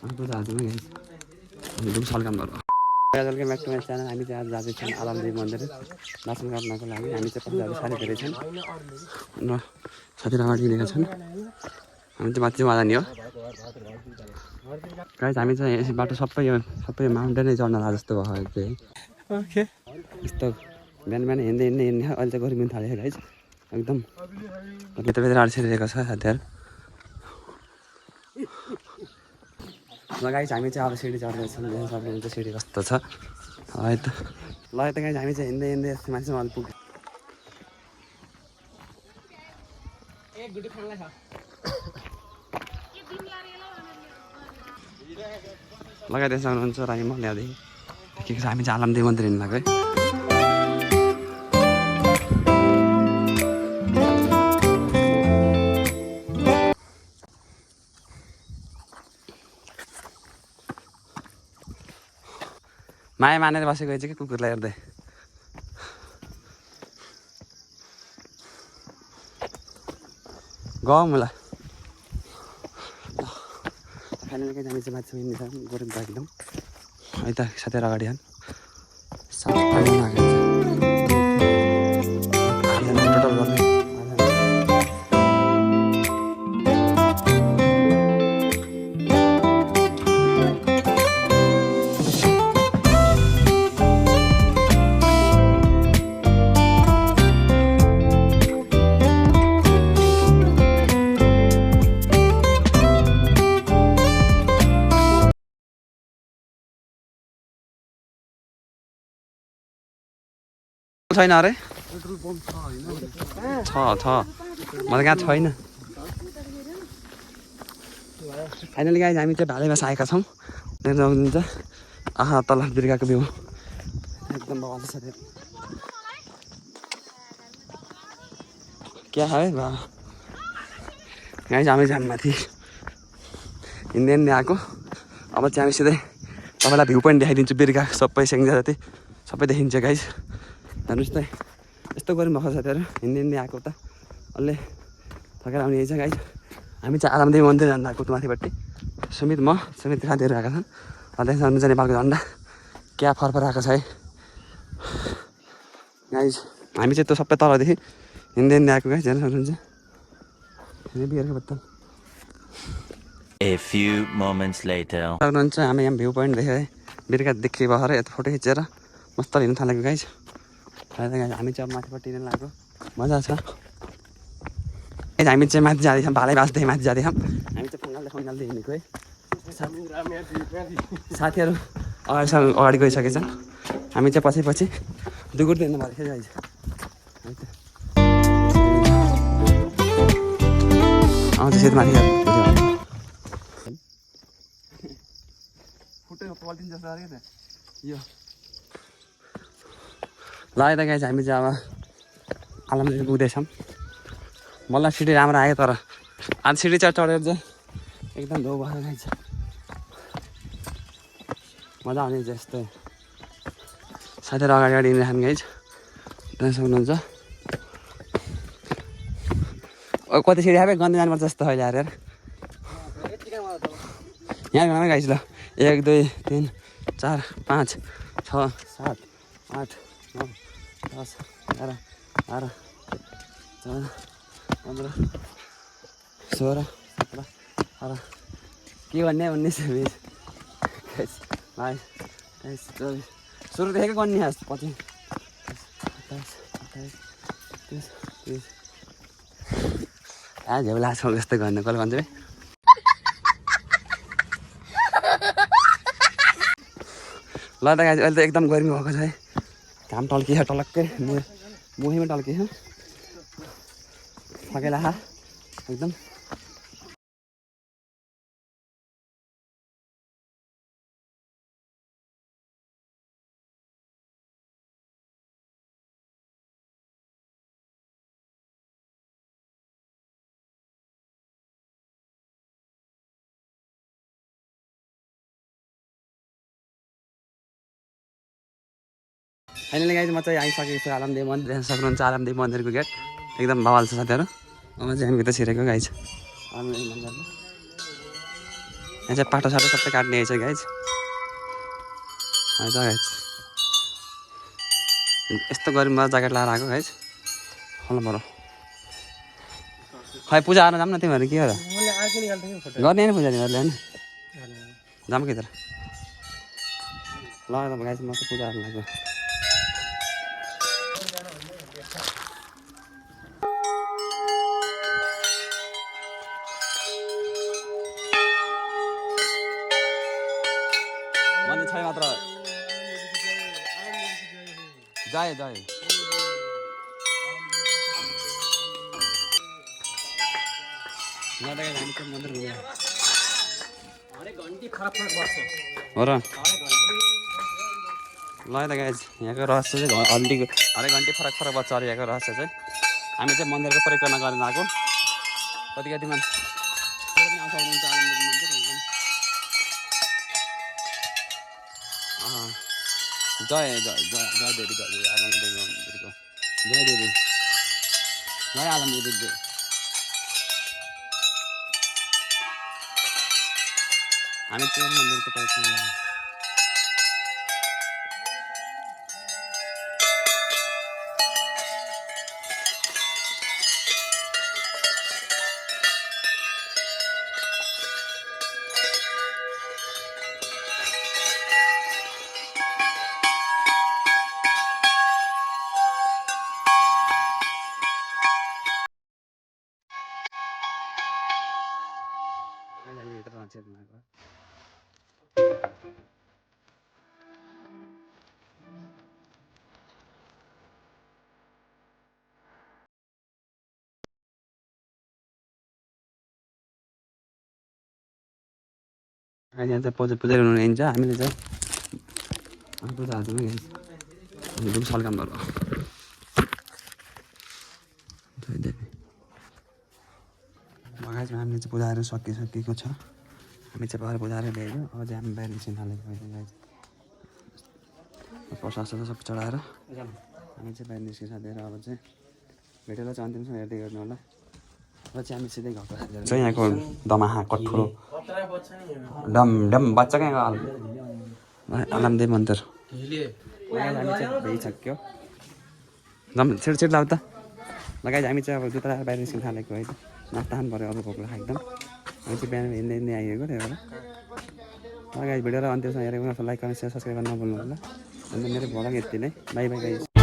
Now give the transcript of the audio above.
सल्काम गर्नु welcome back to my channel. हामी चाहिँ आज जाँदैछौँ आलमदेवी मन्दिर दर्शन गर्नको लागि। हामी चाहिँ पछि साथी धेरै छन् र साथीहरू अगाडि हिँडेका छन्। हामी चाहिँ माथि जाने हो गाइस। हामी चाहिँ यस बाटो सबै माउन्टेनै चढ्न लाग्छ जस्तो भयो चाहिँ। ओके यस्तो बिहान बिहान हिँड्दै अहिले चाहिँ गर्मी थालेको छ गाइस। एकदम भित्र अड्सिरहेको छ साथीहरू। ल गाइस हामी चाहिँ अब सिडी चढ्दैछौँ। देख्न सक्नुहुन्छ सिडी कस्तो छ है त। ल यता गाइस हामी चाहिँ हिँड्दै यस्तो मान्छेमा अहिले पुग्यो। लगाइदिनु सक्नुहुन्छ र म ल्याउँदै के छ। हामी चाहिँ आलमदेवी मन्दिर हिँड्नु लाग्यो है। माया मानेर बसेको चाहिँ कि कुकुरलाई हेर्दै गौँ मलाई। फाइनली चाहिँ हामी चाहिँ माथि हिँड्दैछौँ गोरुङ एकदम है त। साथीहरू अगाडि टोटल गर्दै छैन अरे छ मलाई कहाँ छैन। फाइनली गाइस हामी चाहिँ भालेमा आएका छौँ। देख्न सक्नुहुन्छ आहा तल बिर्गाको भ्यू एकदम बवाल छ। क्या है बा गाइस हामी चाहिँ माथि हिँड्दै आएको। अब चाहिँ हामी सिधै तपाईँलाई भ्यू पोइन्ट देखाइदिन्छु। बिर्गा सबै सेङ्जा जति सबै देखिन्छ गाइस। हेर्नुहोस् त यस्तो गरी भएको साथीहरू हिँड्दै आएको त अलि थकेर आउने यही छ गाइस। हामी चाहिँ आलमदेवी मन्दिर जानु आएको माथिपट्टि। सुमित साथीहरू आएका छन्। देख्न सक्नुहुन्छ नेपालको झन्डा क्या फरफर आएको छ है गाइस। हामी चाहिँ त्यो सबै तलदेखि हिँड्दै आएको गाइस। हेर्न सक्नुहुन्छ A few moments later. सक्नुहुन्छ हामी यहाँ भ्यू पोइन्ट देखेँ है। बिर्का देखि भएर यता फोटो खिचेर मस्त हिँड्नु थालेको गाइस। हामी चाहिँ अब माथिपट्टि हिँड्न लागेको मजा छ। हामी चाहिँ माथि जाँदैछौँ भालै बाँच्दै माथि जाँदैछौँ। हामी चाहिँ फङ्गाल्दै हिँडेको है। साथीहरू अगाडि गइसकेछन्। हामी चाहिँ पछि दुगुर्दै हिँड्नु भएको थियो गाइस। आउँछ सिधै माथि पल्टिन्छ जस्तो अरे त यो। ल यता गाइस हामी चाहिँ अब आलमदेवी पुग्दैछौँ। मलाई सिडी राम्रो आयो तर आज सिडी चढेर चाहिँ एकदम धो भएर गाइस। मजा आउने जस्तै साथीहरू अगाडि हिँडिरहेको गाइस। देख्न सक्नुहुन्छ कति सिडी आयो गन्दै जानुपर्छ जस्तो अहिले आएर यहाँ गएन गाइस। ल 1 2 3 4 5 6 7 8 9 10 11 12 13 14 16 17 18 के भन्ने 19 20 21 22 23 24 सुरुदेखि गर्ने आज पछि 27 28 29 30 झेउला छ जस्तै गर्ने कसले भन्छ है। ल त गाइस अहिले त एकदम गर्मी भएको छ है। घाम टल्कियो टलक्कै मुहीमा टल्कियो थकेला एकदम। फाइनली गाइस म चाहिँ आइसकेको छु आलमदेवी मन्दिर। देख्न सक्नुहुन्छ आलमदेवी मन्दिरको गेट एकदम बवाल छ साथीहरू। अब चाहिँ हामी भित्र छिरेको गाइस आलमदेवी मन्दिरमा। यहाँ चाहिँ पाटो सबै काट्ने रहेछ गाइज है त गाइज यस्तो गरिमा ज्याकेट लगाएर आएको गाइज हल्ला बरु खै पूजा गर्न जाऊँ न तिमीहरू के हो र गर्ने होइन पूजा तिमीहरूले होइन जाऊँ कि तर ल गाइज म चाहिँ पूजा गर्न लाग्यो मन्दिर छै मात्र जय जय हो र ल त गाइज यहाँको रहस्य चाहिँ घन्टीको हरेक घन्टी फरक फरक बच्चा अरू यहाँको रहस्य चाहिँ हामी चाहिँ मन्दिरको परिक्रमा गर्न आएको कति कति मान्छे पनि आउँछ मन्दिर एकदम जय जय जय जय देवी जय देवी आलम देवी मन्दिरको जय देवी जय आलम देवी जय हामी चाहिँ मन्दिरको परिक्रमा यहाँ चाहिँ पूजा गर्नु हिँड्छ हामीले चाहिँ पूजा हाल्छौँ सल्काम गर्नु हामीले चाहिँ पूजाहरू सकिसकेको छ हामी चाहिँ बाहिर पूजाहरू ल्यायो अब चाहिँ हामी बाहिर निस्किन थालेको प्रसाद सबै चढाएर हामी चाहिँ बाहिर निस्किसकेर अब चाहिँ भिडियोलाई चाहिँ अन्तिमसम्म हेर्दै गर्नु होला अब चाहिँ हामी सिधै घरको चाहिँ यहाँको दमाहा कठुलो डम डम बच्चा कहाँ आलमदेव मन्दिर हामी चाहिँ भइसक्यो जम छिटो छिटो लाउ त लगाइ हामी चाहिँ अब जुत्ता लगाएर बाहिर निस्किन थालेको है नास्ता खानु पऱ्यो अरू भोक लाग्यो एकदम हामी चाहिँ बिहान हिँड्दै हिँड्दै आइएको त्यही भएर लगाइ भिडियो र अन्त्यसम्म हेरेको लाइक कमेन्ट सेयर सब्सक्राइब गर्न नभुल्नु होला अन्त मेरो भ्लग यति नै बाई बाई गाइस